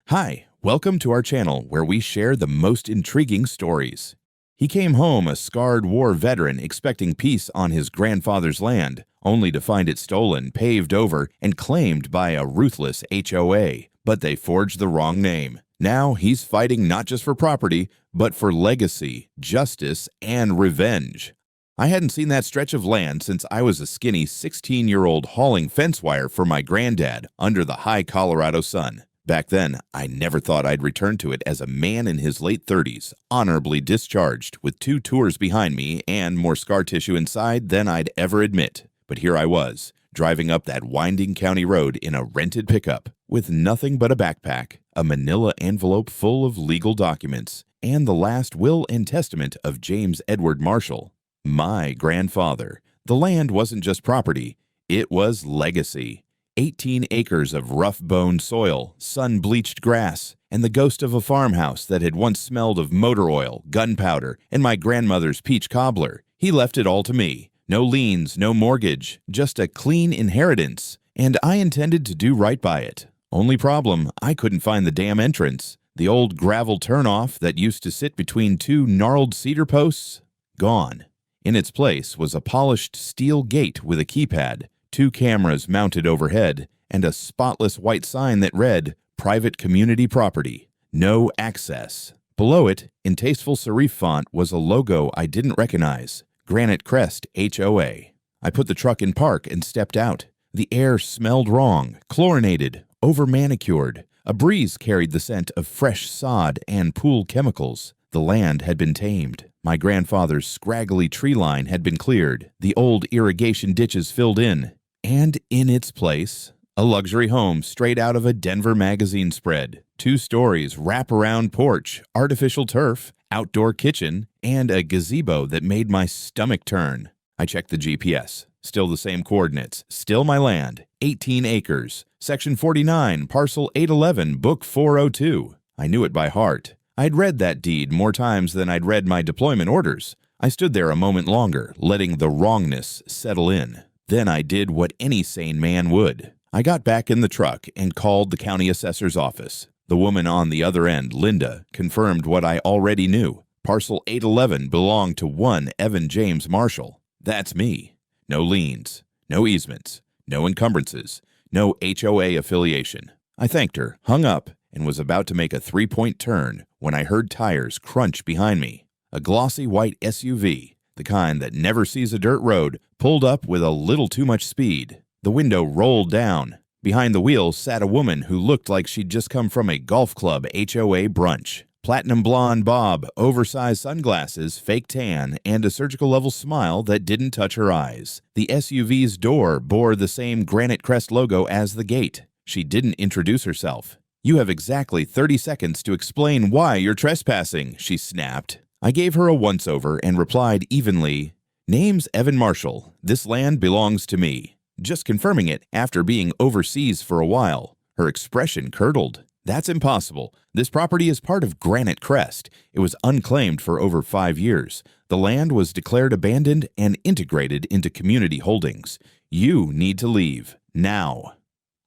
Hi, welcome to our channel where we share the most intriguing stories. He came home a scarred war veteran expecting peace on his grandfather's land, only to find it stolen, paved over, and claimed by a ruthless HOA. But they forged the wrong name. Now he's fighting not just for property, but for legacy, justice, and revenge. I hadn't seen that stretch of land since I was a skinny 16-year-old hauling fence wire for my granddad under the high Colorado sun. Back then, I never thought I'd return to it as a man in his late 30s, honorably discharged, with 2 tours behind me and more scar tissue inside than I'd ever admit. But here I was, driving up that winding county road in a rented pickup, with nothing but a backpack, a manila envelope full of legal documents, and the last will and testament of James Edward Marshall, my grandfather. The land wasn't just property, it was legacy. 18 acres of rough-boned soil, sun-bleached grass, and the ghost of a farmhouse that had once smelled of motor oil, gunpowder, and my grandmother's peach cobbler. He left it all to me. No liens, no mortgage, just a clean inheritance. And I intended to do right by it. Only problem, I couldn't find the damn entrance. The old gravel turnoff that used to sit between 2 gnarled cedar posts? Gone. In its place was a polished steel gate with a keypad, 2 cameras mounted overhead, and a spotless white sign that read, "Private Community Property. No access." Below it, in tasteful serif font, was a logo I didn't recognize, Granite Crest HOA. I put the truck in park and stepped out. The air smelled wrong, chlorinated, over-manicured. A breeze carried the scent of fresh sod and pool chemicals. The land had been tamed. My grandfather's scraggly tree line had been cleared, the old irrigation ditches filled in, and in its place, a luxury home straight out of a Denver magazine spread. 2 stories, wrap-around porch, artificial turf, outdoor kitchen, and a gazebo that made my stomach turn. I checked the GPS. Still the same coordinates. Still my land. 18 acres. Section 49, Parcel 811, Book 402. I knew it by heart. I'd read that deed more times than I'd read my deployment orders. I stood there a moment longer, letting the wrongness settle in. Then I did what any sane man would. I got back in the truck and called the county assessor's office. The woman on the other end, Linda, confirmed what I already knew. Parcel 811 belonged to one Evan James Marshall. That's me. No liens, no easements, no encumbrances, no HOA affiliation. I thanked her, hung up, and was about to make a 3-point turn when I heard tires crunch behind me. A glossy white SUV, the kind that never sees a dirt road, pulled up with a little too much speed. The window rolled down. Behind the wheel sat a woman who looked like she'd just come from a golf club HOA brunch. Platinum blonde bob, oversized sunglasses, fake tan, and a surgical-level smile that didn't touch her eyes. The SUV's door bore the same Granite Crest logo as the gate. She didn't introduce herself. "You have exactly 30 seconds to explain why you're trespassing," she snapped. I gave her a once-over and replied evenly, "Name's Evan Marshall. This land belongs to me." Just confirming it after being overseas for a while. Her expression curdled. "That's impossible. This property is part of Granite Crest. It was unclaimed for over 5 years. The land was declared abandoned and integrated into community holdings. You need to leave. Now."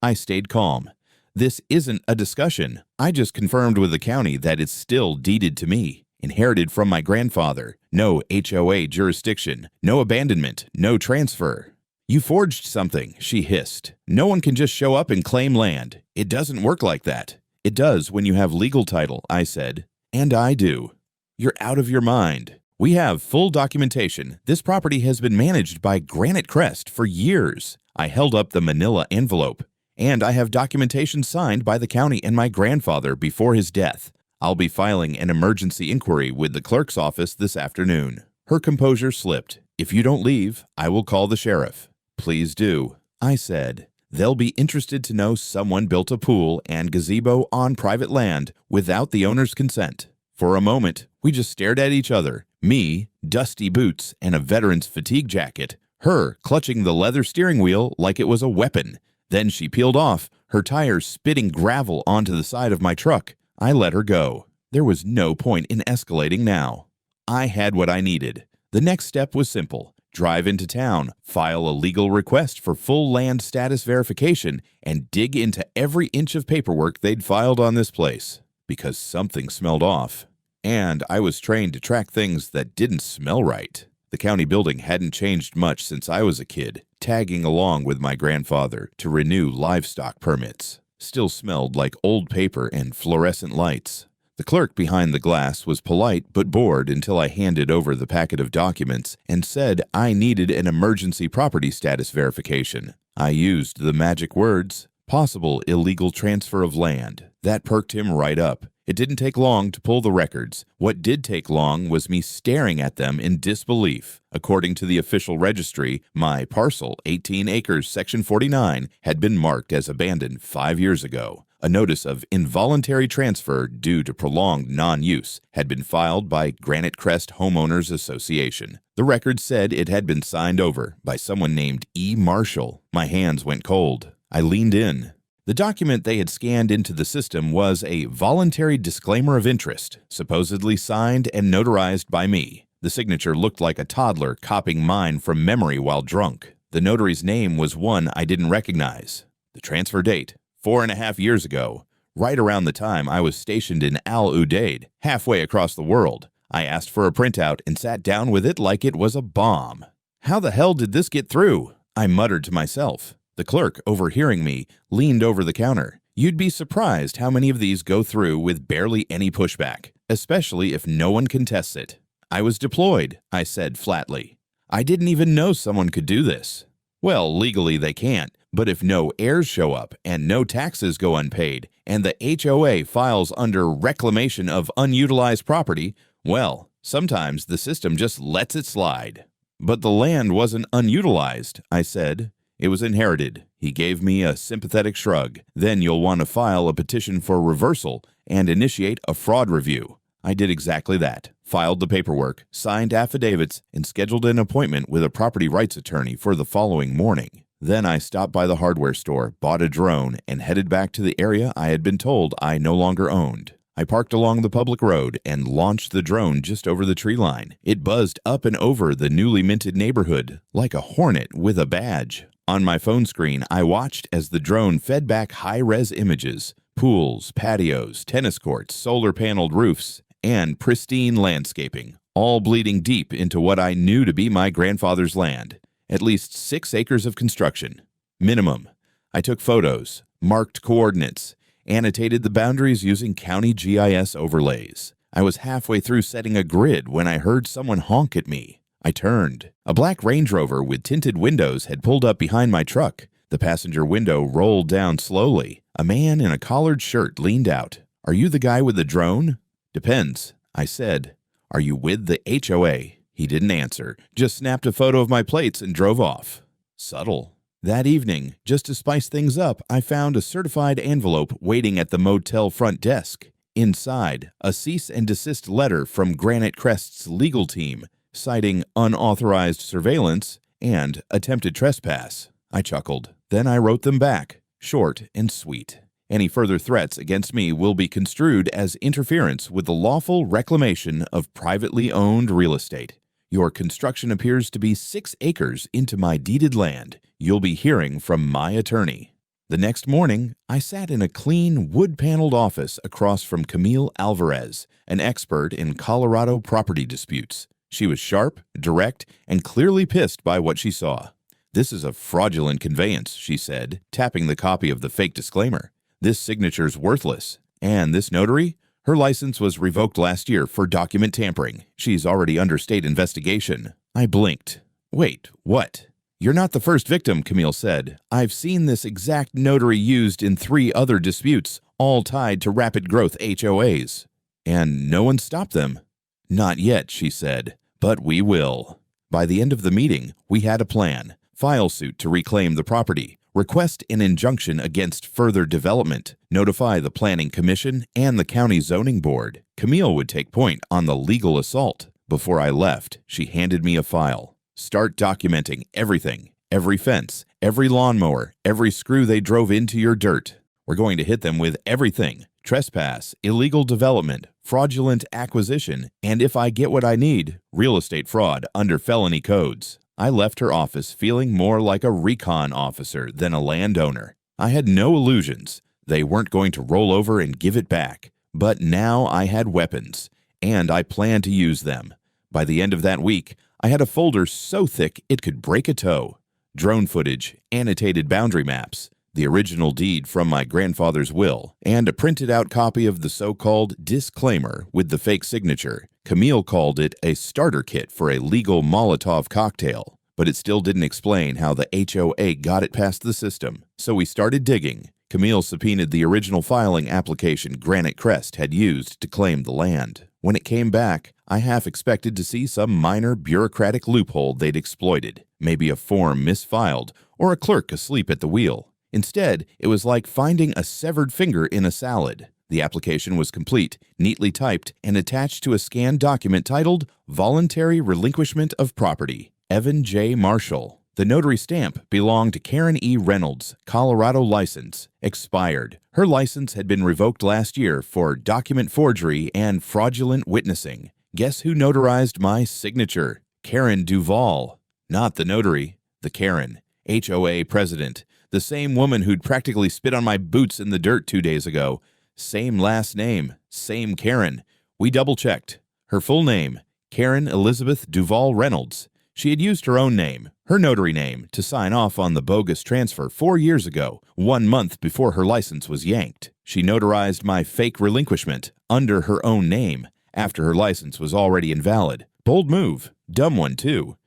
I stayed calm. "This isn't a discussion. I just confirmed with the county that it's still deeded to me. Inherited from my grandfather. No HOA jurisdiction. No abandonment. No transfer." "You forged something," she hissed. "No one can just show up and claim land. It doesn't work like that." "It does when you have legal title," I said. "And I do." "You're out of your mind. We have full documentation. This property has been managed by Granite Crest for years." I held up the manila envelope. "And I have documentation signed by the county and my grandfather before his death. I'll be filing an emergency inquiry with the clerk's office this afternoon." Her composure slipped. "If you don't leave, I will call the sheriff." "Please do," I said. "They'll be interested to know someone built a pool and gazebo on private land without the owner's consent." For a moment, we just stared at each other. Me, dusty boots and a veteran's fatigue jacket. Her clutching the leather steering wheel like it was a weapon. Then she peeled off, her tires spitting gravel onto the side of my truck. I let her go. There was no point in escalating now. I had what I needed. The next step was simple. drive into town, file a legal request for full land status verification, and dig into every inch of paperwork they'd filed on this place, because something smelled off. And I was trained to track things that didn't smell right. The county building hadn't changed much since I was a kid, tagging along with my grandfather to renew livestock permits. Still smelled like old paper and fluorescent lights. The clerk behind the glass was polite but bored until I handed over the packet of documents and said I needed an emergency property status verification. I used the magic words, possible illegal transfer of land. That perked him right up. It didn't take long to pull the records. What did take long was me staring at them in disbelief. According to the official registry, my parcel, 18 acres, section 49, had been marked as abandoned 5 years ago. A notice of involuntary transfer due to prolonged non-use had been filed by Granite Crest Homeowners Association. The record said it had been signed over by someone named E. Marshall. My hands went cold. I leaned in. The document they had scanned into the system was a voluntary disclaimer of interest, supposedly signed and notarized by me. The signature looked like a toddler copying mine from memory while drunk. The notary's name was one I didn't recognize. The transfer date, 4.5 years ago, right around the time I was stationed in Al Udeid, halfway across the world. I asked for a printout and sat down with it like it was a bomb. How the hell did this get through? I muttered to myself. The clerk, overhearing me, leaned over the counter. You'd be surprised how many of these go through with barely any pushback, especially if no one contests it. I was deployed, I said flatly. I didn't even know someone could do this. Well, legally they can't, but if no heirs show up and no taxes go unpaid and the HOA files under reclamation of unutilized property, well, sometimes the system just lets it slide. But the land wasn't unutilized, I said. It was inherited. He gave me a sympathetic shrug. Then you'll want to file a petition for reversal and initiate a fraud review. I did exactly that. Filed the paperwork, signed affidavits, and scheduled an appointment with a property rights attorney for the following morning. Then I stopped by the hardware store, bought a drone, and headed back to the area I had been told I no longer owned. I parked along the public road and launched the drone just over the tree line. It buzzed up and over the newly minted neighborhood like a hornet with a badge. On my phone screen, I watched as the drone fed back high-res images, pools, patios, tennis courts, solar-paneled roofs, and pristine landscaping, all bleeding deep into what I knew to be my grandfather's land. At least 6 acres of construction. Minimum. I took photos, marked coordinates, annotated the boundaries using county GIS overlays. I was halfway through setting a grid when I heard someone honk at me. I turned. A black Range Rover with tinted windows had pulled up behind my truck. The passenger window rolled down slowly. A man in a collared shirt leaned out. Are you the guy with the drone? Depends, I said. Are you with the HOA? He didn't answer, just snapped a photo of my plates and drove off. Subtle. That evening, just to spice things up, I found a certified envelope waiting at the motel front desk. Inside, a cease and desist letter from Granite Crest's legal team, citing unauthorized surveillance and attempted trespass. I chuckled. Then I wrote them back, short and sweet. Any further threats against me will be construed as interference with the lawful reclamation of privately owned real estate. Your construction appears to be 6 acres into my deeded land. You'll be hearing from my attorney. The next morning, I sat in a clean, wood-paneled office across from Camille Alvarez, an expert in Colorado property disputes. She was sharp, direct, and clearly pissed by what she saw. This is a fraudulent conveyance, she said, tapping the copy of the fake disclaimer. This signature's worthless. And this notary? Her license was revoked last year for document tampering. She's already under state investigation. I blinked. Wait, what? You're not the first victim, Camille said. I've seen this exact notary used in 3 other disputes, all tied to rapid growth HOAs. And no one stopped them. Not yet, she said. But we will. By the end of the meeting, we had a plan. File suit to reclaim the property. Request an injunction against further development. Notify the Planning Commission and the County Zoning Board. Camille would take point on the legal assault. Before I left, she handed me a file. Start documenting everything. Every fence, every lawnmower, every screw they drove into your dirt. We're going to hit them with everything. Trespass, illegal development, fraudulent acquisition, and if I get what I need, real estate fraud under felony codes. I left her office feeling more like a recon officer than a landowner. I had no illusions. They weren't going to roll over and give it back. But now I had weapons, and I planned to use them. By the end of that week, I had a folder so thick it could break a toe. Drone footage, annotated boundary maps, the original deed from my grandfather's will, and a printed-out copy of the so-called disclaimer with the fake signature. Camille called it a starter kit for a legal Molotov cocktail, but it still didn't explain how the HOA got it past the system. So we started digging. Camille subpoenaed the original filing application Granite Crest had used to claim the land. When it came back, I half expected to see some minor bureaucratic loophole they'd exploited, maybe a form misfiled or a clerk asleep at the wheel. Instead, it was like finding a severed finger in a salad. The application was complete, neatly typed, and attached to a scanned document titled Voluntary Relinquishment of Property, Evan J. Marshall. The notary stamp belonged to Karen E. Reynolds, Colorado license, expired. Her license had been revoked last year for document forgery and fraudulent witnessing. Guess who notarized my signature? Karen Duvall. Not the notary, the Karen, HOA president. The same woman who'd practically spit on my boots in the dirt 2 days ago. Same last name, same Karen. We double-checked. Her full name, Karen Elizabeth Duvall Reynolds. She had used her own name, her notary name, to sign off on the bogus transfer 4 years ago, 1 month before her license was yanked. She notarized my fake relinquishment under her own name, after her license was already invalid. Bold move. Dumb one, too.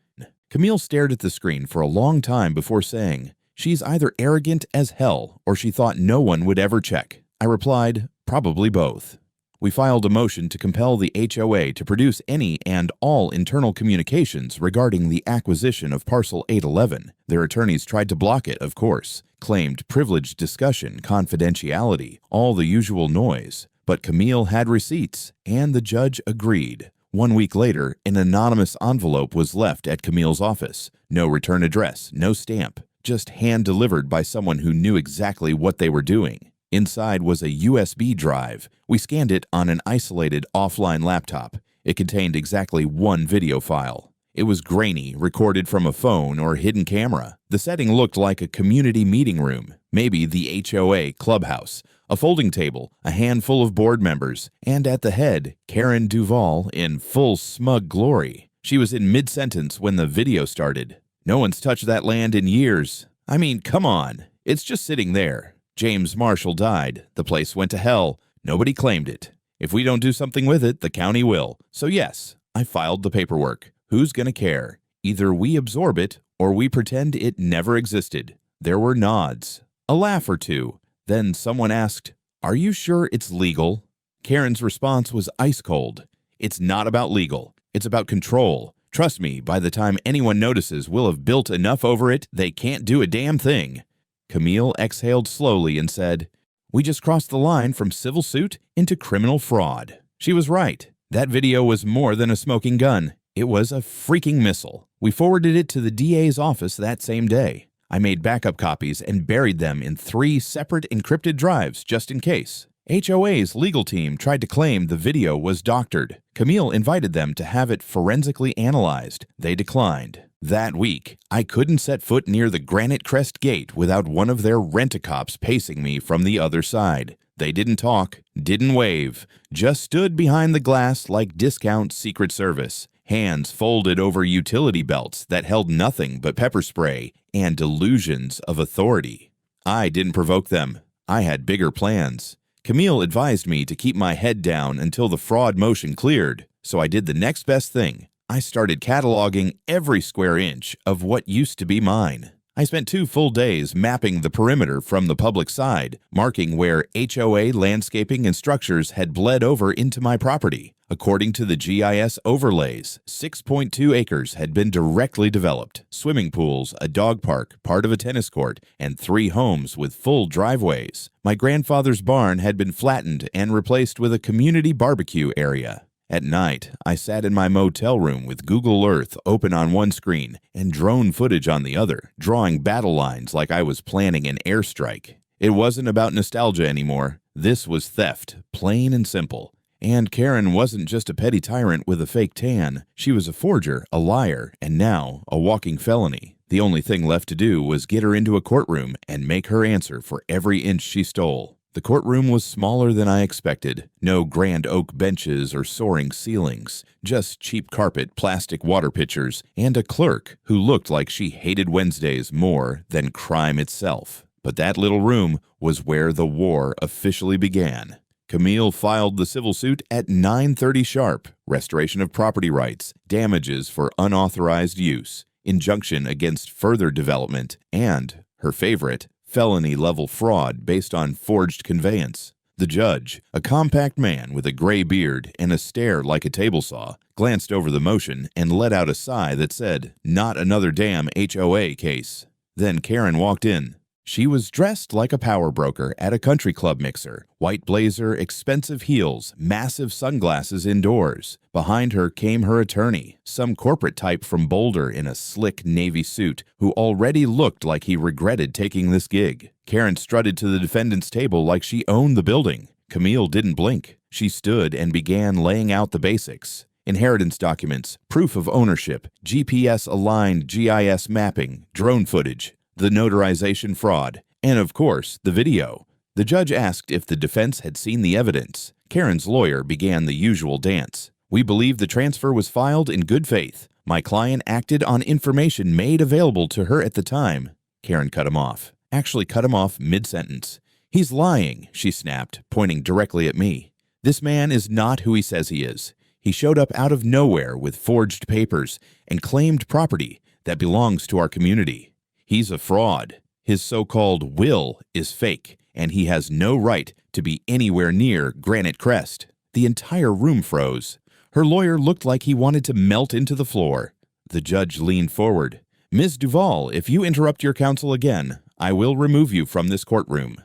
Camille stared at the screen for a long time before saying, "She's either arrogant as hell or she thought no one would ever check." I replied, "Probably both." We filed a motion to compel the HOA to produce any and all internal communications regarding the acquisition of Parcel 811. Their attorneys tried to block it, of course, claimed privileged discussion, confidentiality, all the usual noise. But Camille had receipts, and the judge agreed. 1 week later, an anonymous envelope was left at Camille's office. No return address, no stamp, just hand-delivered by someone who knew exactly what they were doing. Inside was a USB drive. We scanned it on an isolated offline laptop. It contained exactly one video file. It was grainy, recorded from a phone or hidden camera. The setting looked like a community meeting room, maybe the HOA clubhouse, a folding table, a handful of board members, and at the head, Karen Duvall in full smug glory. She was in mid-sentence when the video started. "No one's touched that land in years. I mean, come on. It's just sitting there. James Marshall died. The place went to hell. Nobody claimed it. If we don't do something with it, the county will. So yes, I filed the paperwork. Who's gonna care? Either we absorb it or we pretend it never existed." There were nods, a laugh or two. Then someone asked, "Are you sure it's legal?" Karen's response was ice cold. "It's not about legal. It's about control. Trust me, by the time anyone notices, we'll have built enough over it, they can't do a damn thing." Camille exhaled slowly and said, "We just crossed the line from civil suit into criminal fraud." She was right. That video was more than a smoking gun. It was a freaking missile. We forwarded it to the DA's office that same day. I made backup copies and buried them in 3 separate encrypted drives just in case. HOA's legal team tried to claim the video was doctored. Camille invited them to have it forensically analyzed. They declined. That week, I couldn't set foot near the Granite Crest gate without one of their rent-a-cops pacing me from the other side. They didn't talk, didn't wave, just stood behind the glass like discount Secret Service, hands folded over utility belts that held nothing but pepper spray and delusions of authority. I didn't provoke them. I had bigger plans. Camille advised me to keep my head down until the fraud motion cleared, so I did the next best thing. I started cataloging every square inch of what used to be mine. I spent 2 full days mapping the perimeter from the public side, marking where HOA landscaping and structures had bled over into my property. According to the GIS overlays, 6.2 acres had been directly developed, swimming pools, a dog park, part of a tennis court, and 3 homes with full driveways. My grandfather's barn had been flattened and replaced with a community barbecue area. At night, I sat in my motel room with Google Earth open on one screen and drone footage on the other, drawing battle lines like I was planning an airstrike. It wasn't about nostalgia anymore. This was theft, plain and simple. And Karen wasn't just a petty tyrant with a fake tan. She was a forger, a liar, and now a walking felony. The only thing left to do was get her into a courtroom and make her answer for every inch she stole. The courtroom was smaller than I expected. No grand oak benches or soaring ceilings, just cheap carpet, plastic water pitchers, and a clerk who looked like she hated Wednesdays more than crime itself. But that little room was where the war officially began. Camille filed the civil suit at 9:30 sharp. Restoration of property rights, damages for unauthorized use, injunction against further development, and, her favorite, felony-level fraud based on forged conveyance. The judge, a compact man with a gray beard and a stare like a table saw, glanced over the motion and let out a sigh that said, "Not another damn HOA case." Then Karen walked in. She was dressed like a power broker at a country club mixer. White blazer, expensive heels, massive sunglasses indoors. Behind her came her attorney, some corporate type from Boulder in a slick navy suit who already looked like he regretted taking this gig. Karen strutted to the defendant's table like she owned the building. Camille didn't blink. She stood and began laying out the basics. Inheritance documents, proof of ownership, GPS-aligned GIS mapping, drone footage, the notarization fraud, and of course, the video. The judge asked if the defense had seen the evidence. Karen's lawyer began the usual dance. "We believe the transfer was filed in good faith. My client acted on information made available to her at the time." Karen cut him off. Actually cut him off mid-sentence. "He's lying," she snapped, pointing directly at me. "This man is not who he says he is. He showed up out of nowhere with forged papers and claimed property that belongs to our community. He's a fraud. His so-called will is fake, and he has no right to be anywhere near Granite Crest." The entire room froze. Her lawyer looked like he wanted to melt into the floor. The judge leaned forward. "Ms. Duval, if you interrupt your counsel again, I will remove you from this courtroom."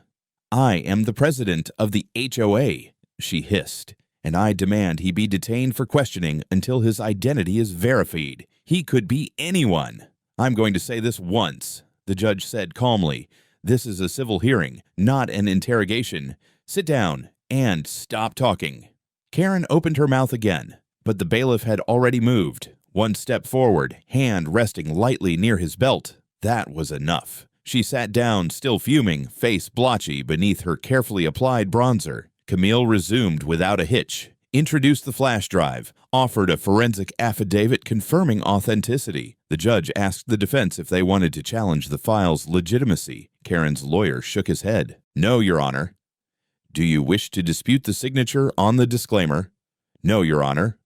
"I am the president of the HOA," she hissed, "and I demand he be detained for questioning until his identity is verified. He could be anyone." "I'm going to say this once," the judge said calmly. "This is a civil hearing, not an interrogation. Sit down and stop talking." Karen opened her mouth again, but the bailiff had already moved. One step forward, hand resting lightly near his belt. That was enough. She sat down, still fuming, face blotchy beneath her carefully applied bronzer. Camille resumed without a hitch. Introduced the flash drive, offered a forensic affidavit confirming authenticity. The judge asked the defense if they wanted to challenge the file's legitimacy. Karen's lawyer shook his head. "No, Your Honor." "Do you wish to dispute the signature on the disclaimer?" "No, Your Honor."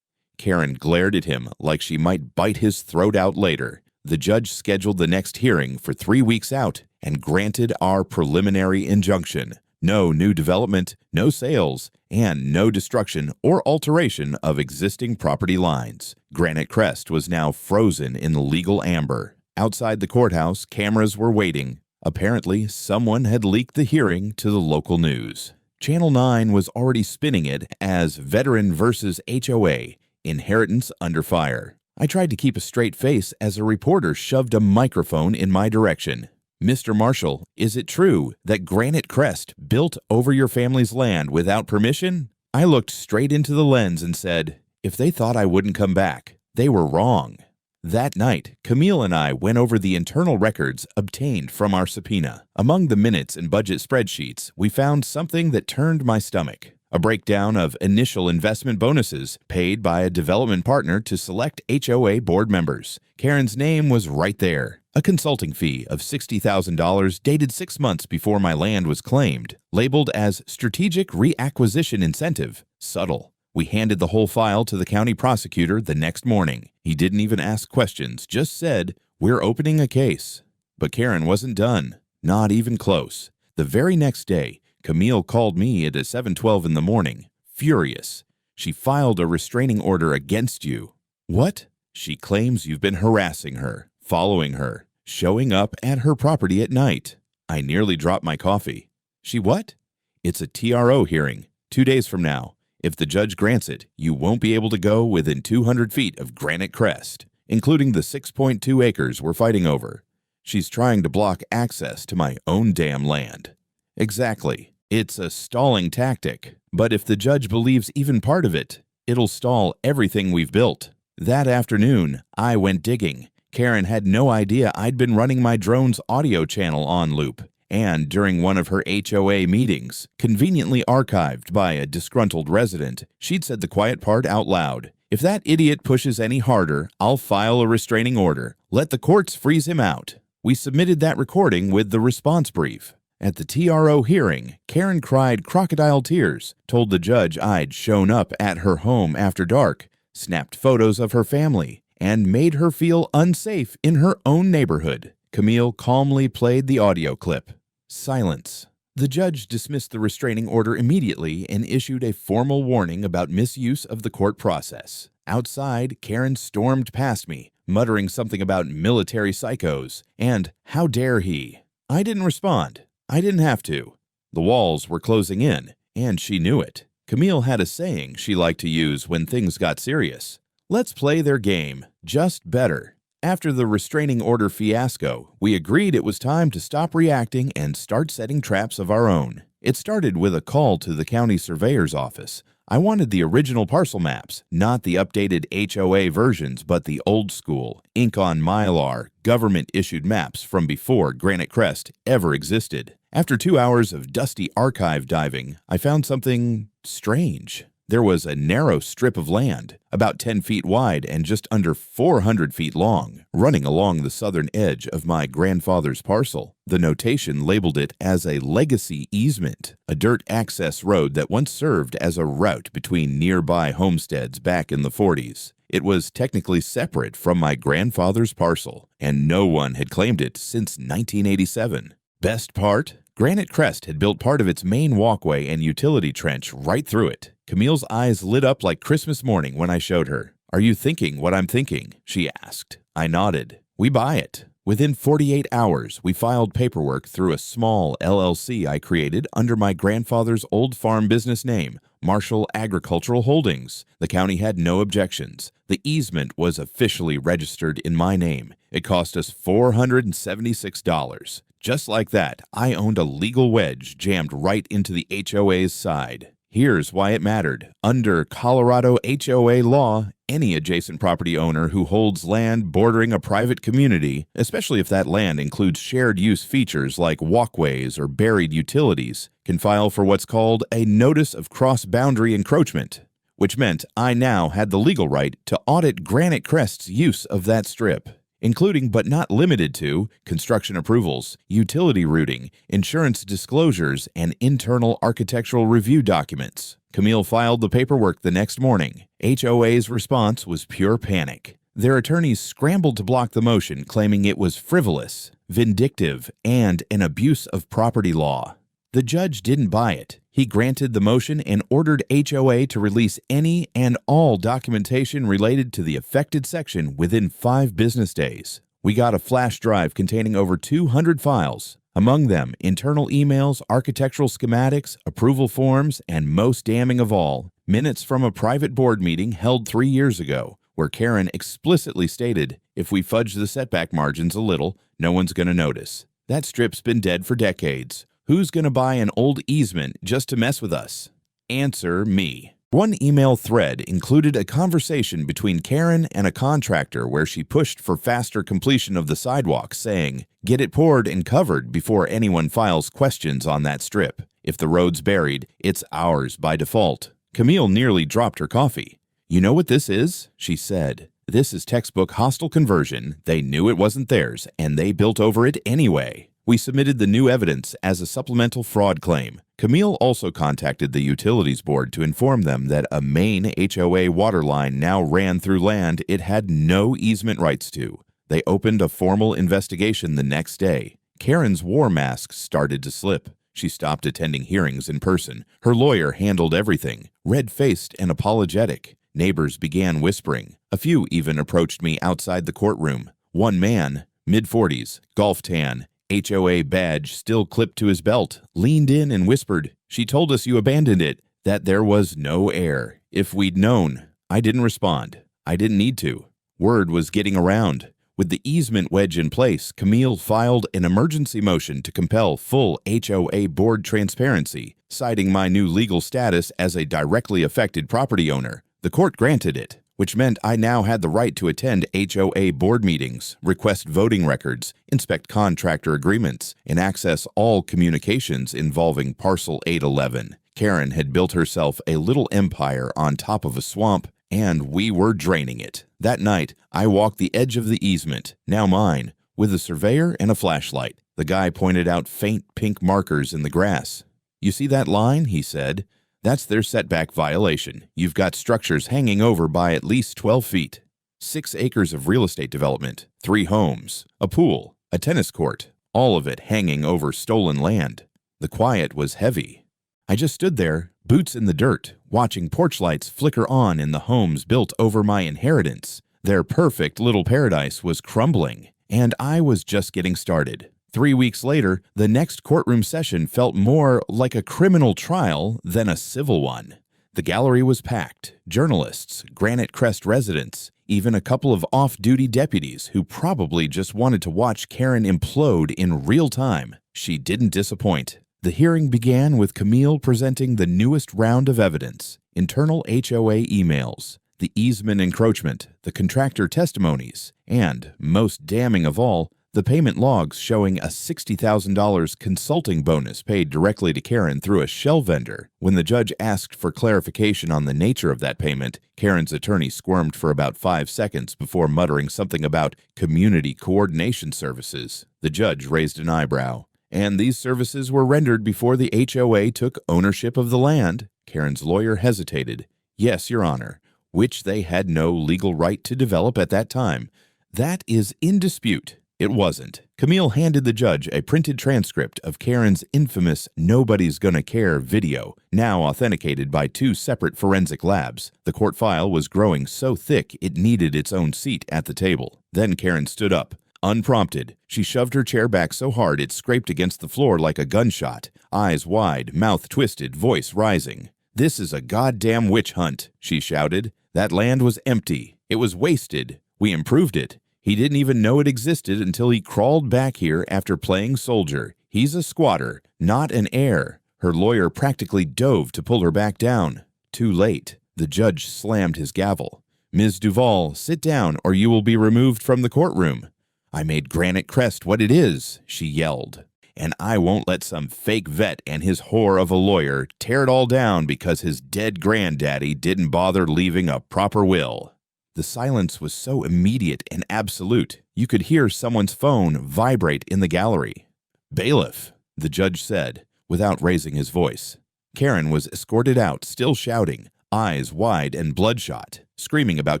Karen glared at him like she might bite his throat out later. The judge scheduled the next hearing for 3 weeks out and granted our preliminary injunction. No new development, no sales, and no destruction or alteration of existing property lines. Granite Crest was now frozen in legal amber. Outside the courthouse, cameras were waiting. Apparently, someone had leaked the hearing to the local news. Channel 9 was already spinning it as Veteran versus HOA, Inheritance Under Fire. I tried to keep a straight face as a reporter shoved a microphone in my direction. "Mr. Marshall, is it true that Granite Crest built over your family's land without permission?" I looked straight into the lens and said, if they thought I wouldn't come back, they were wrong. That night, Camille and I went over the internal records obtained from our subpoena. Among the minutes and budget spreadsheets, we found something that turned my stomach. A breakdown of initial investment bonuses paid by a development partner to select HOA board members. Karen's name was right there. A consulting fee of $60,000 dated 6 months before my land was claimed, labeled as Strategic Reacquisition Incentive. Subtle. We handed the whole file to the county prosecutor the next morning. He didn't even ask questions, just said, "We're opening a case." But Karen wasn't done. Not even close. The very next day, Camille called me at 7:12 in the morning, furious. "She filed a restraining order against you." "What?" "She claims you've been harassing her, following her, showing up at her property at night." I nearly dropped my coffee. "She what?" "It's a TRO hearing, 2 days from now. If the judge grants it, you won't be able to go within 200 feet of Granite Crest, including the 6.2 acres we're fighting over. She's trying to block access to my own damn land." "Exactly." It's a stalling tactic, but if the judge believes even part of it, it'll stall everything we've built. That afternoon, I went digging. Karen had no idea I'd been running my drone's audio channel on loop, and during one of her HOA meetings, conveniently archived by a disgruntled resident, she'd said the quiet part out loud. If that idiot pushes any harder, I'll file a restraining order. Let the courts freeze him out. We submitted that recording with the response brief. At the TRO hearing, Karen cried crocodile tears, told the judge I'd shown up at her home after dark, snapped photos of her family, and made her feel unsafe in her own neighborhood. Camille calmly played the audio clip. Silence. The judge dismissed the restraining order immediately and issued a formal warning about misuse of the court process. Outside, Karen stormed past me, muttering something about military psychos and how dare he. I didn't respond. I didn't have to. The walls were closing in, and she knew it. Camille had a saying she liked to use when things got serious. Let's play their game, just better. After the restraining order fiasco, we agreed it was time to stop reacting and start setting traps of our own. It started with a call to the county surveyor's office. I wanted the original parcel maps, not the updated HOA versions, but the old school, ink on Mylar, government-issued maps from before Granite Crest ever existed. After 2 hours of dusty archive diving, I found something strange. There was a narrow strip of land, about 10 feet wide and just under 400 feet long, running along the southern edge of my grandfather's parcel. The notation labeled it as a legacy easement, a dirt access road that once served as a route between nearby homesteads back in the 40s. It was technically separate from my grandfather's parcel, and no one had claimed it since 1987. Best part? Granite Crest had built part of its main walkway and utility trench right through it. Camille's eyes lit up like Christmas morning when I showed her. "Are you thinking what I'm thinking?" she asked. I nodded. "We buy it." Within 48 hours, we filed paperwork through a small LLC I created under my grandfather's old farm business name, Marshall Agricultural Holdings. The county had no objections. The easement was officially registered in my name. It cost us $476. Just like that, I owned a legal wedge jammed right into the HOA's side. Here's why it mattered. Under Colorado HOA law, any adjacent property owner who holds land bordering a private community, especially if that land includes shared use features like walkways or buried utilities, can file for what's called a notice of cross-boundary encroachment, which meant I now had the legal right to audit Granite Crest's use of that strip, including but not limited to construction approvals, utility routing, insurance disclosures, and internal architectural review documents. Camille filed the paperwork the next morning. HOA's response was pure panic. Their attorneys scrambled to block the motion, claiming it was frivolous, vindictive, and an abuse of property law. The judge didn't buy it. He granted the motion and ordered HOA to release any and all documentation related to the affected section within 5 business days. We got a flash drive containing over 200 files, among them internal emails, architectural schematics, approval forms, and most damning of all, minutes from a private board meeting held 3 years ago, where Karen explicitly stated, "If we fudge the setback margins a little, no one's going to notice. That strip's been dead for decades. Who's going to buy an old easement just to mess with us?" Answer me. One email thread included a conversation between Karen and a contractor where she pushed for faster completion of the sidewalk, saying, "Get it poured and covered before anyone files questions on that strip. If the road's buried, it's ours by default." Camille nearly dropped her coffee. "You know what this is?" she said. "This is textbook hostile conversion. They knew it wasn't theirs, and they built over it anyway." We submitted the new evidence as a supplemental fraud claim. Camille also contacted the Utilities Board to inform them that a main HOA water line now ran through land it had no easement rights to. They opened a formal investigation the next day. Karen's war mask started to slip. She stopped attending hearings in person. Her lawyer handled everything, red-faced and apologetic. Neighbors began whispering. A few even approached me outside the courtroom. One man, mid-40s, golf tan, HOA badge still clipped to his belt, leaned in and whispered, "She told us you abandoned it, that there was no heir. If we'd known." I didn't respond. I didn't need to. Word was getting around. With the easement wedge in place, Camille filed an emergency motion to compel full HOA board transparency, citing my new legal status as a directly affected property owner. The court granted it, which meant I now had the right to attend HOA board meetings, request voting records, inspect contractor agreements, and access all communications involving Parcel 811. Karen had built herself a little empire on top of a swamp, and we were draining it. That night, I walked the edge of the easement, now mine, with a surveyor and a flashlight. The guy pointed out faint pink markers in the grass. "You see that line?" he said. "That's their setback violation. You've got structures hanging over by at least 12 feet. 6 acres of real estate development, 3 homes, a pool, a tennis court, all of it hanging over stolen land." The quiet was heavy. I just stood there, boots in the dirt, watching porch lights flicker on in the homes built over my inheritance. Their perfect little paradise was crumbling, and I was just getting started. 3 weeks later, the next courtroom session felt more like a criminal trial than a civil one. The gallery was packed, journalists, Granite Crest residents, even a couple of off-duty deputies who probably just wanted to watch Karen implode in real time. She didn't disappoint. The hearing began with Camille presenting the newest round of evidence: internal HOA emails, the easement encroachment, the contractor testimonies, and, most damning of all, the payment logs showing a $60,000 consulting bonus paid directly to Karen through a shell vendor. When the judge asked for clarification on the nature of that payment, Karen's attorney squirmed for about 5 seconds before muttering something about community coordination services. The judge raised an eyebrow. "And these services were rendered before the HOA took ownership of the land?" Karen's lawyer hesitated. "Yes, Your Honor, which they had no legal right to develop at that time. That is in dispute." It wasn't. Camille handed the judge a printed transcript of Karen's infamous "Nobody's Gonna Care" video, now authenticated by 2 separate forensic labs. The court file was growing so thick it needed its own seat at the table. Then Karen stood up. Unprompted, she shoved her chair back so hard it scraped against the floor like a gunshot, eyes wide, mouth twisted, voice rising. "This is a goddamn witch hunt," she shouted. "That land was empty. It was wasted. We improved it. He didn't even know it existed until he crawled back here after playing soldier. He's a squatter, not an heir." Her lawyer practically dove to pull her back down. Too late. The judge slammed his gavel. "Ms. Duval, sit down or you will be removed from the courtroom." "I made Granite Crest what it is," she yelled. "And I won't let some fake vet and his whore of a lawyer tear it all down because his dead granddaddy didn't bother leaving a proper will." The silence was so immediate and absolute, you could hear someone's phone vibrate in the gallery. "Bailiff," the judge said, without raising his voice. Karen was escorted out, still shouting, eyes wide and bloodshot, screaming about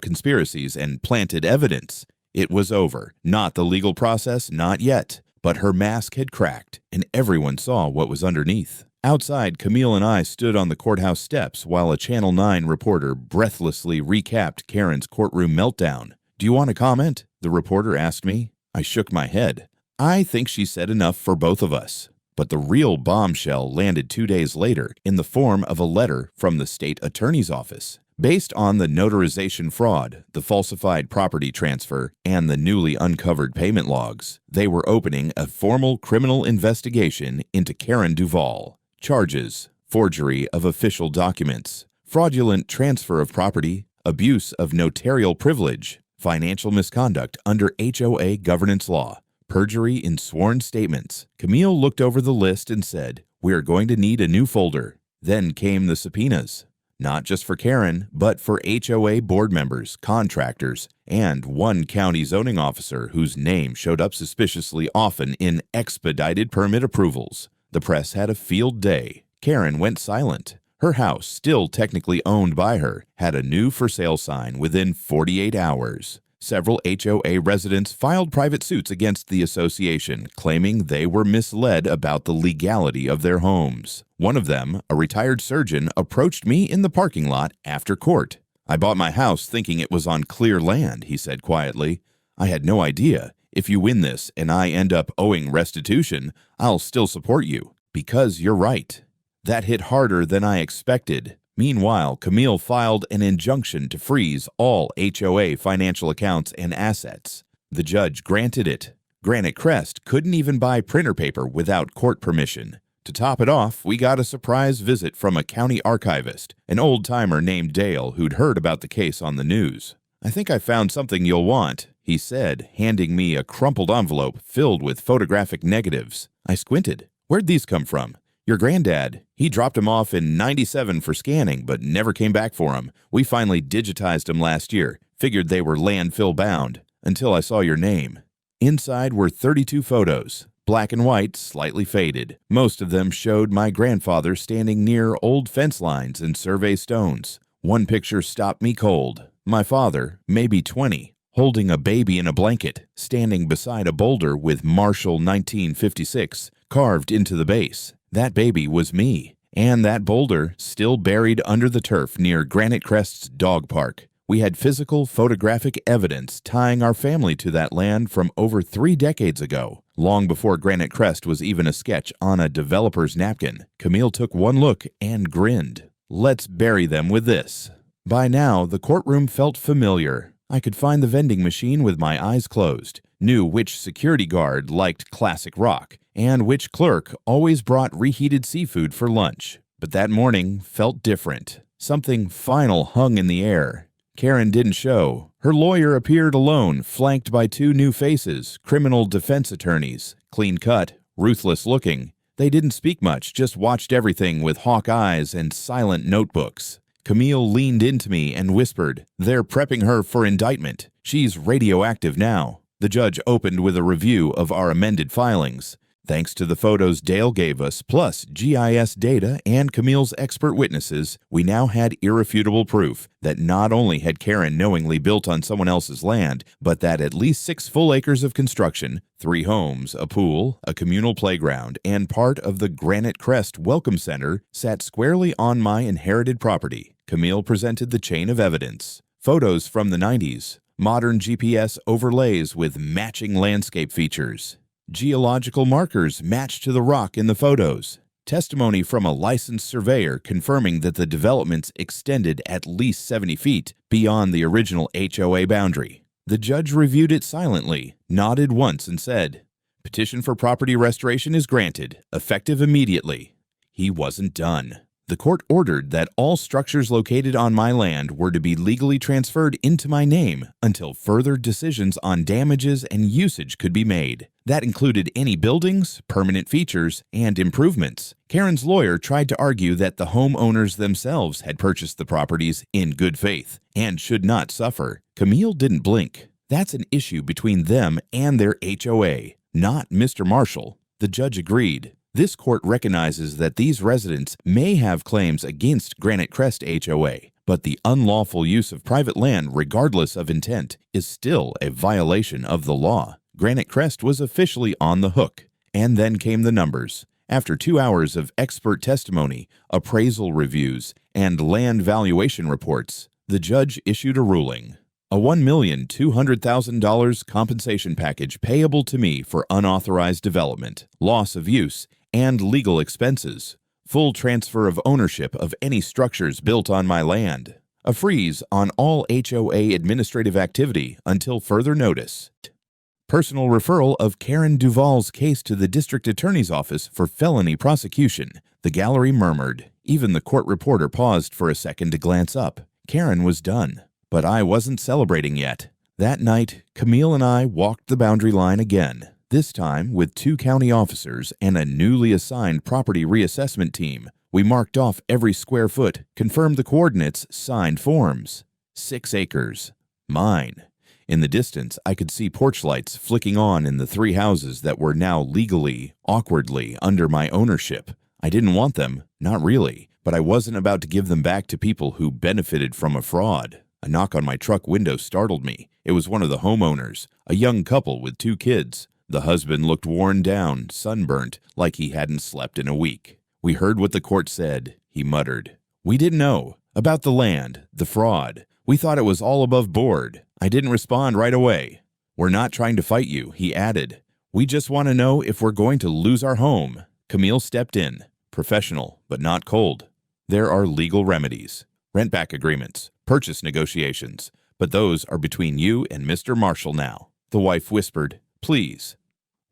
conspiracies and planted evidence. It was over. Not the legal process, not yet. But her mask had cracked, and everyone saw what was underneath. Outside, Camille and I stood on the courthouse steps while a Channel 9 reporter breathlessly recapped Karen's courtroom meltdown. "Do you want to comment?" the reporter asked me. I shook my head. "I think she said enough for both of us." But the real bombshell landed 2 days later in the form of a letter from the state attorney's office. Based on the notarization fraud, the falsified property transfer, and the newly uncovered payment logs, they were opening a formal criminal investigation into Karen Duval. Charges: forgery of official documents, fraudulent transfer of property, abuse of notarial privilege, financial misconduct under HOA governance law, perjury in sworn statements. Camille looked over the list and said, "We are going to need a new folder." Then came the subpoenas. Not just for Karen, but for HOA board members, contractors, and one county zoning officer whose name showed up suspiciously often in expedited permit approvals. The press had a field day. Karen went silent. Her house, still technically owned by her, had a new for sale sign within 48 hours. Several HOA residents filed private suits against the association, claiming they were misled about the legality of their homes. One of them, a retired surgeon, approached me in the parking lot after court. "I bought my house thinking it was on clear land," he said quietly. "I had no idea. If you win this and I end up owing restitution, I'll still support you, because you're right." That hit harder than I expected. Meanwhile, Camille filed an injunction to freeze all HOA financial accounts and assets. The judge granted it. Granite Crest couldn't even buy printer paper without court permission. To top it off, we got a surprise visit from a county archivist, an old-timer named Dale who'd heard about the case on the news. "I think I found something you'll want," he said, handing me a crumpled envelope filled with photographic negatives. I squinted. "Where'd these come from?" "Your granddad. He dropped them off in '97 for scanning, but never came back for them. We finally digitized them last year. Figured they were landfill bound. Until I saw your name." Inside were 32 photos. Black and white, slightly faded. Most of them showed my grandfather standing near old fence lines and survey stones. One picture stopped me cold. My father, maybe 20, holding a baby in a blanket, standing beside a boulder with Marshall 1956 carved into the base. That baby was me, and that boulder still buried under the turf near Granite Crest's dog park. We had physical photographic evidence tying our family to that land from over 3 decades ago, long before Granite Crest was even a sketch on a developer's napkin. Camille took one look and grinned. "Let's bury them with this." By now, the courtroom felt familiar. I could find the vending machine with my eyes closed, knew which security guard liked classic rock, and which clerk always brought reheated seafood for lunch. But that morning felt different. Something final hung in the air. Karen didn't show. Her lawyer appeared alone, flanked by 2 new faces, criminal defense attorneys, clean-cut, ruthless-looking. They didn't speak much, just watched everything with hawk eyes and silent notebooks. Camille leaned into me and whispered, "They're prepping her for indictment. She's radioactive now." The judge opened with a review of our amended filings. Thanks to the photos Dale gave us, plus GIS data and Camille's expert witnesses, we now had irrefutable proof that not only had Karen knowingly built on someone else's land, but that at least 6 full acres of construction, 3 homes, a pool, a communal playground, and part of the Granite Crest Welcome Center sat squarely on my inherited property. Camille presented the chain of evidence. Photos from the 90s, modern GPS overlays with matching landscape features. Geological markers matched to the rock in the photos. Testimony from a licensed surveyor confirming that the developments extended at least 70 feet beyond the original HOA boundary. The judge reviewed it silently, nodded once and said, "Petition for property restoration is granted, effective immediately." He wasn't done. The court ordered that all structures located on my land were to be legally transferred into my name until further decisions on damages and usage could be made. That included any buildings, permanent features, and improvements. Karen's lawyer tried to argue that the homeowners themselves had purchased the properties in good faith and should not suffer. Camille didn't blink. That's an issue between them and their HOA, not Mr. Marshall. The judge agreed. This court recognizes that these residents may have claims against Granite Crest HOA, but the unlawful use of private land, regardless of intent, is still a violation of the law. Granite Crest was officially on the hook. And then came the numbers. After 2 hours of expert testimony, appraisal reviews, and land valuation reports, the judge issued a ruling. A $1,200,000 compensation package payable to me for unauthorized development, loss of use, and legal expenses, full transfer of ownership of any structures built on my land, a freeze on all HOA administrative activity until further notice, personal referral of Karen Duvall's case to the district attorney's office for felony prosecution. The gallery murmured. Even the court reporter paused for a second to glance up. Karen was done, but I wasn't celebrating yet. That night, Camille and I walked the boundary line again. This time, with 2 county officers and a newly assigned property reassessment team, we marked off every square foot, confirmed the coordinates, signed forms. 6 acres. Mine. In the distance, I could see porch lights flicking on in the 3 houses that were now legally, awkwardly, under my ownership. I didn't want them, not really, but I wasn't about to give them back to people who benefited from a fraud. A knock on my truck window startled me. It was one of the homeowners, a young couple with 2 kids. The husband looked worn down, sunburnt, like he hadn't slept in a week. "We heard what the court said," he muttered. "We didn't know. About the land, the fraud. We thought it was all above board. I didn't respond right away." "We're not trying to fight you," he added. "We just want to know if we're going to lose our home." Camille stepped in, professional, but not cold. "There are legal remedies, rent-back agreements, purchase negotiations, but those are between you and Mr. Marshall now. The wife whispered, "Please."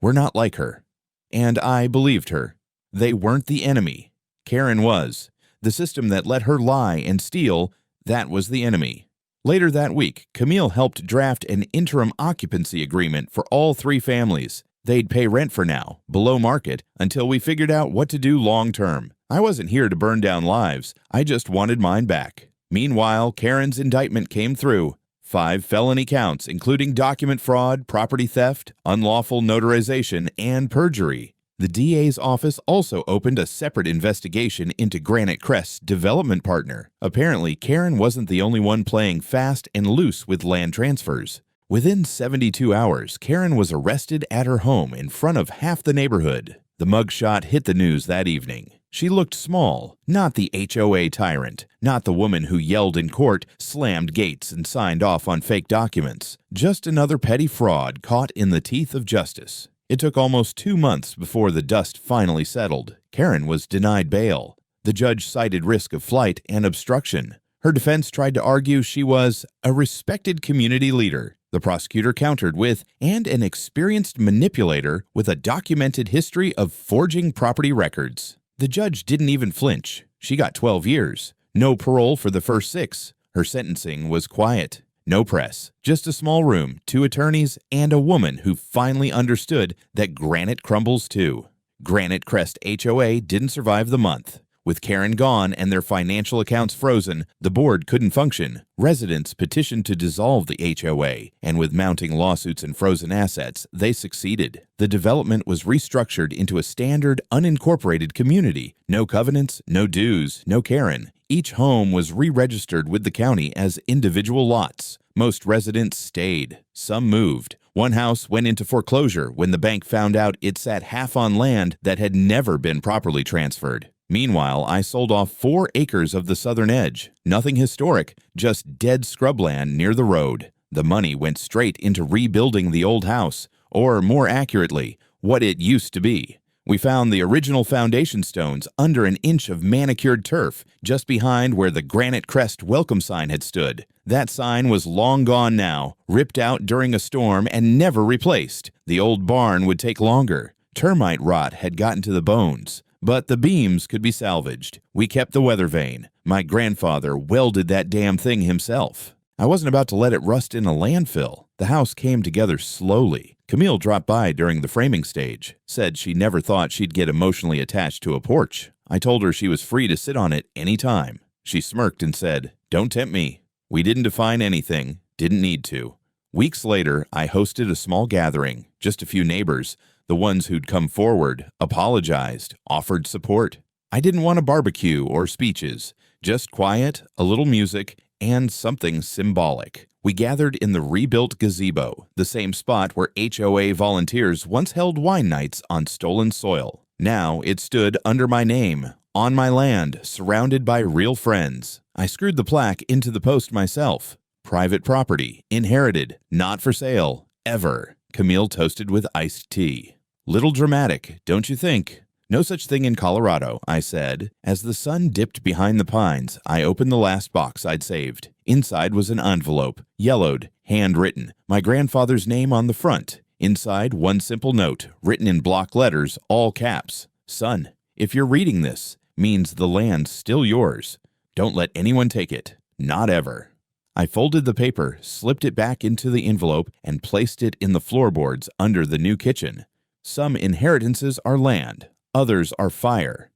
"We're not like her." And I believed her. They weren't the enemy. Karen was. The system that let her lie and steal, that was the enemy. Later that week, Camille helped draft an interim occupancy agreement for all 3 families. They'd pay rent for now, below market, until we figured out what to do long term. I wasn't here to burn down lives. I just wanted mine back. Meanwhile, Karen's indictment came through. 5 felony counts, including document fraud, property theft, unlawful notarization, and perjury. The DA's office also opened a separate investigation into Granite Crest's development partner. Apparently, Karen wasn't the only one playing fast and loose with land transfers. Within 72 hours, Karen was arrested at her home in front of half the neighborhood. The mugshot hit the news that evening. She looked small, not the HOA tyrant, not the woman who yelled in court, slammed gates, and signed off on fake documents. Just another petty fraud caught in the teeth of justice. It took almost 2 months before the dust finally settled. Karen was denied bail. The judge cited risk of flight and obstruction. Her defense tried to argue she was a respected community leader. The prosecutor countered with, and an experienced manipulator with a documented history of forging property records. The judge didn't even flinch. She got 12 years. No parole for the first 6. Her sentencing was quiet. No press, just a small room, 2 attorneys, and a woman who finally understood that granite crumbles too. Granite Crest HOA didn't survive the month. With Karen gone and their financial accounts frozen, the board couldn't function. Residents petitioned to dissolve the HOA, and with mounting lawsuits and frozen assets, they succeeded. The development was restructured into a standard, unincorporated community. No covenants, no dues, no Karen. Each home was re-registered with the county as individual lots. Most residents stayed. Some moved. One house went into foreclosure when the bank found out it sat half on land that had never been properly transferred. Meanwhile, I sold off 4 acres of the southern edge. Nothing historic, just dead scrubland near the road. The money went straight into rebuilding the old house, or more accurately, what it used to be. We found the original foundation stones under an inch of manicured turf, just behind where the Granite Crest welcome sign had stood. That sign was long gone now, ripped out during a storm and never replaced. The old barn would take longer. Termite rot had gotten to the bones. But the beams could be salvaged. We kept the weather vane. My grandfather welded that damn thing himself. I wasn't about to let it rust in a landfill. The house came together slowly. Camille dropped by during the framing stage, said she never thought she'd get emotionally attached to a porch. I told her she was free to sit on it any time. She smirked and said, "Don't tempt me." We didn't define anything, didn't need to. Weeks later, I hosted a small gathering, just a few neighbors. The ones who'd come forward, apologized, offered support. I didn't want a barbecue or speeches, just quiet, a little music, and something symbolic. We gathered in the rebuilt gazebo, the same spot where HOA volunteers once held wine nights on stolen soil. Now it stood under my name, on my land, surrounded by real friends. I screwed the plaque into the post myself. Private property, inherited, not for sale, ever. Camille toasted with iced tea. Little dramatic, don't you think? No such thing in Colorado, I said. As the sun dipped behind the pines, I opened the last box I'd saved. Inside was an envelope, yellowed, handwritten, my grandfather's name on the front. Inside, one simple note, written in block letters, all caps. "Son, if you're reading this, means the land's still yours. Don't let anyone take it. Not ever." I folded the paper, slipped it back into the envelope, and placed it in the floorboards under the new kitchen. Some inheritances are land, others are fire.